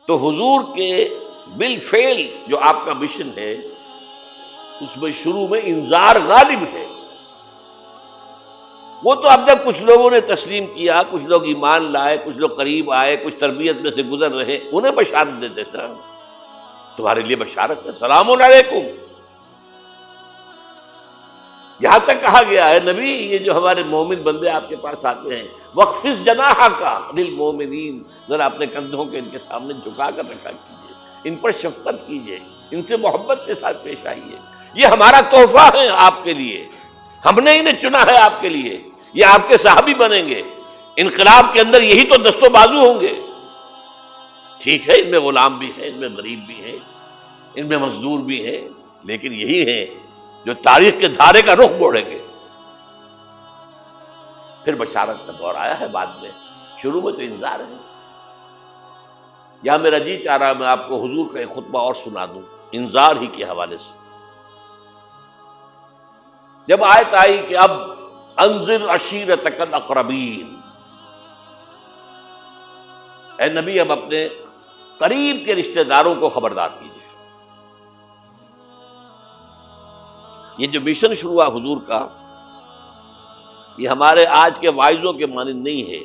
تو حضور کے بالفعل جو آپ کا مشن ہے اس میں شروع میں انذار غالب ہے. وہ تو اب جب کچھ لوگوں نے تسلیم کیا، کچھ لوگ ایمان لائے، کچھ لوگ قریب آئے، کچھ تربیت میں سے گزر رہے، انہیں بشارت دیتے تھے. تمہارے لیے بشارت ہے، سلام علیکم. یہاں تک کہا گیا ہے نبی یہ جو ہمارے مومن بندے آپ کے پاس آتے ہیں وَخْفِضْ جَنَاحَكَ لِلْمُؤْمِنِينَ، ذرا اپنے کندھوں کے ان کے سامنے جھکا کر رکھا کیجیے، ان پر شفقت کیجیے، ان سے محبت کے ساتھ پیش آئیے. یہ ہمارا تحفہ ہے آپ کے لیے، ہم نے انہیں چنا ہے آپ کے لیے، یہ آپ کے صحابی بنیں گے. انقلاب کے اندر یہی تو دست و بازو ہوں گے. ٹھیک ہے ان میں غلام بھی ہیں، ان میں غریب بھی ہیں، ان میں مزدور بھی ہیں، لیکن یہی ہیں جو تاریخ کے دھارے کا رخ موڑیں گے. پھر بشارت کا دور آیا ہے بعد میں، شروع میں تو انذار ہے. یا میرا جی چاہ رہا میں آپ کو حضور کا ایک خطبہ اور سنا دوں انذار ہی کے حوالے سے. جب آیت آئی کہ اب انذر عشیرتک الاقربین، اے نبی اب اپنے قریب کے رشتہ داروں کو خبردار کیجیے. یہ جو مشن شروع ہوا حضور کا، یہ ہمارے آج کے واعظوں کے مانند نہیں ہے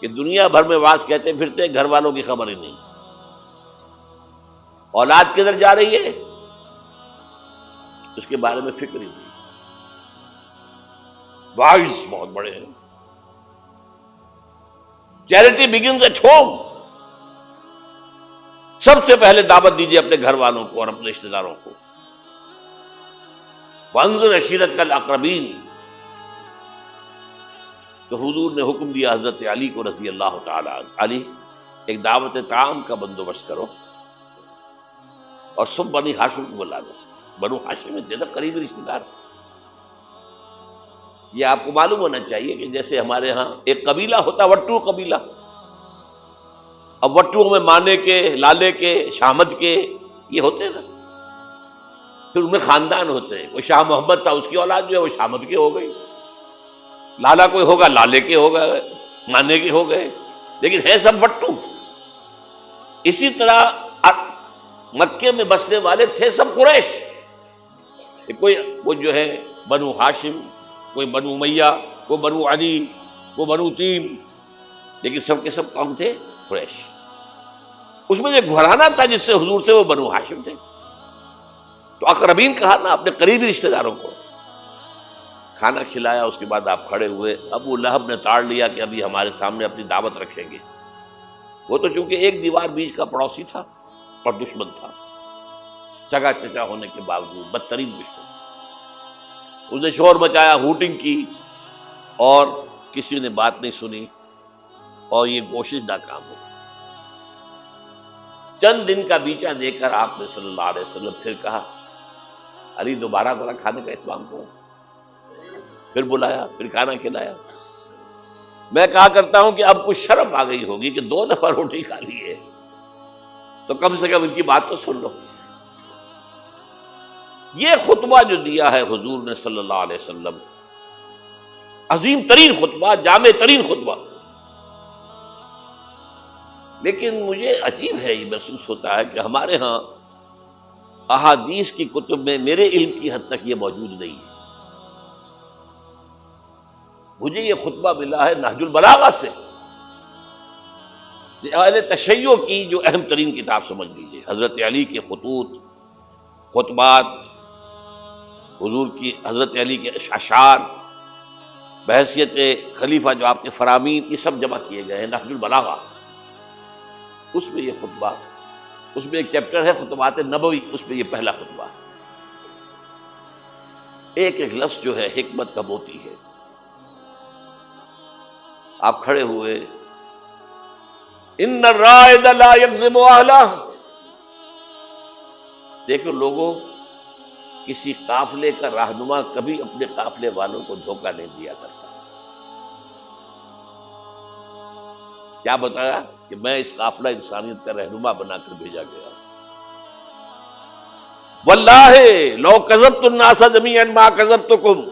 کہ دنیا بھر میں واعظ کہتے پھرتے گھر والوں کی خبر ہی نہیں، اولاد کدھر جا رہی ہے اس کے بارے میں فکر ہی نہیں. واعظ بہت بڑے ہیں. Charity begins at home. سب سے پہلے دعوت دیجیے اپنے گھر والوں کو اور اپنے رشتہ داروں کو. وانذر عشیرتک الاقربین. تو حضور نے حکم دیا حضرت علی کو رضی اللہ تعالی عنہ، علی ایک دعوت طعام کا بندوبست کرو اور سب بنی ہاشم کو بلا دو. بنو ہاشم میں زیادہ قریبی رشتہ دار. یہ آپ کو معلوم ہونا چاہیے کہ جیسے ہمارے ہاں ایک قبیلہ ہوتا وٹو قبیلہ، اب وٹو میں مانے کے، لالے کے، شامد کے یہ ہوتے ہیں نا، پھر ان میں خاندان ہوتے ہیں. کوئی شاہ محمد تھا اس کی اولاد جو ہے وہ شامد کے ہو گئی، لالا کوئی ہوگا لالے کے ہو گئے، مانے کے ہو گئے، لیکن ہے سب وٹو. اسی طرح مکے میں بسنے والے تھے سب قریش. کوئی وہ جو ہے بنو ہاشم، کوئی بنو امیہ، کوئی بنو عدی، کوئی بنو تیم، لیکن سب کے سب کون تھے؟ قریش. اس میں جو گھرانہ تھا جس سے حضور سے وہ بنو ہاشم تھے. تو اقربین کہا نا اپنے قریبی رشتہ داروں کو. کھانا کھلایا، اس کے بعد آپ کھڑے ہوئے. ابو لہب نے تاڑ لیا کہ ابھی ہمارے سامنے اپنی دعوت رکھیں گے. وہ تو چونکہ ایک دیوار بیچ کا پڑوسی تھا اور دشمن تھا، سگا چچا ہونے کے باوجود بدترین دشمن. اس نے شور مچایا، ہوٹنگ کی، اور کسی نے بات نہیں سنی اور یہ کوشش ناکام ہو. چند دن کا بیچا دے کر آپ نے صلی اللہ علیہ وسلم پھر کہا علی دوبارہ ذرا کھانے کا اہتمام کرو. پھر بلایا، پھر کھانا کھلایا. میں کہا کرتا ہوں کہ اب کچھ شرم آ گئی ہوگی کہ 2 دفعہ روٹی کھا لی ہے تو کم سے کم ان کی بات تو سن لو. یہ خطبہ جو دیا ہے حضور نے صلی اللہ علیہ وسلم، عظیم ترین خطبہ، جامع ترین خطبہ. لیکن مجھے عجیب ہے، یہ محسوس ہوتا ہے کہ ہمارے ہاں احادیث کی کتب میں میرے علم کی حد تک یہ موجود نہیں ہے. مجھے یہ خطبہ ملا ہے نہج البلاغہ سے، اہل تشیع کی جو اہم ترین کتاب سمجھ لیجیے. حضرت علی کے خطوط، خطبات، حضور کی حضرت علی کے اشعار بحیثیت خلیفہ جو آپ کے فرامین، یہ سب جمع کیے گئے ہیں نہج البلاغہ. اس میں یہ خطبہ، اس میں ایک چیپٹر ہے خطبات نبوی، اس میں یہ پہلا خطبہ. ایک ایک لفظ جو ہے حکمت کا موتی ہے. آپ کھڑے ہوئے، ان الرائد لا یکذب اہلہ. دیکھو لوگوں، کسی قافلے کا رہنما کبھی اپنے قافلے والوں کو دھوکہ نہیں دیا کرتا. کیا بتایا کہ میں اس قافلہ انسانیت کا رہنما بنا کر بھیجا گیا. واللہ لو کذبت الناس جميعا ما کذبتکم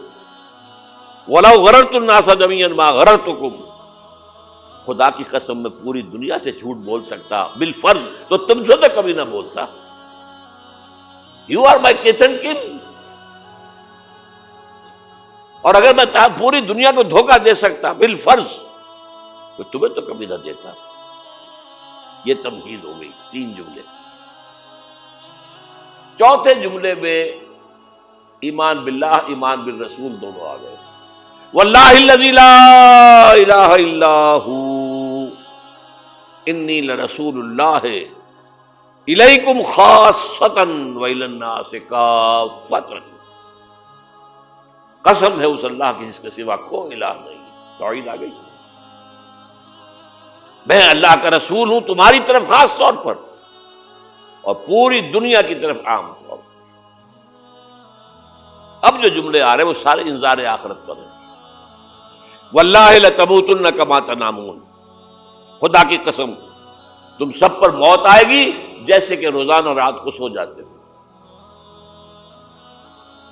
ولو غررت الناس جميعا ما غررتکم. خدا کی قسم میں پوری دنیا سے جھوٹ بول سکتا بالفرض تو تم سے تو کبھی نہ بولتا. You are my kith and kin. اور اگر میں پوری دنیا کو دھوکہ دے سکتا بالفرض تو تمہیں تو کبھی نہ دیتا. یہ تمہید ہو گئی. 3 جملے. چوتھے جملے میں ایمان باللہ ایمان بالرسول دونوں آ گئے. واللہ الذی لا الہ الا ہو انی لرسول اللہ الیکم خاصۃ والی الناس کافۃ. قسم ہے اس اللہ کی جس کے سوا کوئی الہ نہیں. توحید آ گئی. میں اللہ کا رسول ہوں تمہاری طرف خاص طور پر اور پوری دنیا کی طرف عام طور پر. اب جو جملے آ رہے ہیں وہ سارے انذار آخرت پر ہیں. واللہ لتموتن کما تنامون. خدا کی قسم تم سب پر موت آئے گی جیسے کہ روزانہ رات کو سو جاتے تھے.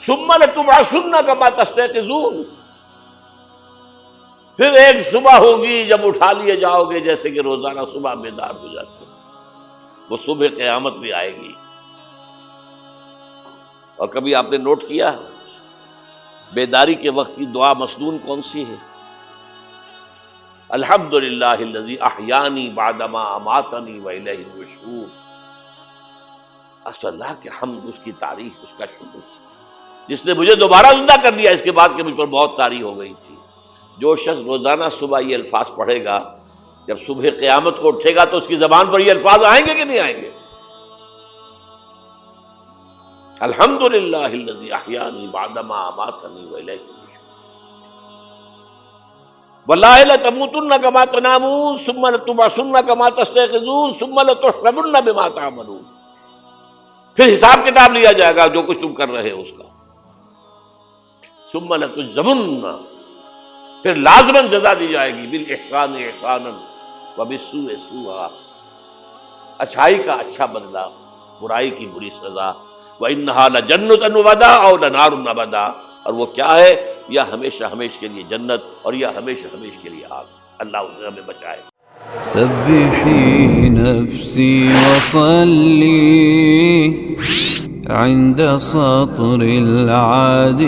ثم لتبعثن کما تستيقظون. پھر ایک صبح ہوگی جب اٹھا لیے جاؤ گے جیسے کہ روزانہ صبح بیدار ہو جاتے. وہ صبح قیامت بھی آئے گی. اور کبھی آپ نے نوٹ کیا بیداری کے وقت کی دعا مسنون کون سی ہے؟ الحمدللہ الذی احیانی بعدما اماتنی والیہ النشور. اللہ کے حمد، اس کی تعریف، اس کا شکر جس نے مجھے دوبارہ زندہ کر دیا اس کے بعد کہ مجھ پر بہت طاری ہو گئی تھی. جو شخص روزانہ صبح یہ الفاظ پڑھے گا جب صبح قیامت کو اٹھے گا تو اس کی زبان پر یہ الفاظ آئیں گے کہ نہیں آئیں گے؟ الحمدللہ الذی احیانی بعدما اماتنی والیہ النشور. واللہ لتموتن کما تنامون ثم لتبعثن کما تستيقظون ثم لتحسبن بما تعملون. پھر حساب کتاب لیا جائے گا جو کچھ تم کر رہے ہو اس کا. ثم لتجزون، پھر لازماً جزا دی جائے گی. بالاحسان احسانا وبالسوء سوءا. اچھائی کا اچھا بدلہ، برائی کی بری سزا. وانھا لجنۃ وبدا او لنار ابدا. اور وہ کیا ہے؟ یا ہمیشہ ہمیشہ کے لیے جنت اور یا ہمیشہ ہمیشہ کے لیے آگ. اللہ اسے ہمیں بچائے. سبحی نفسی وصلی عند سطر العادیات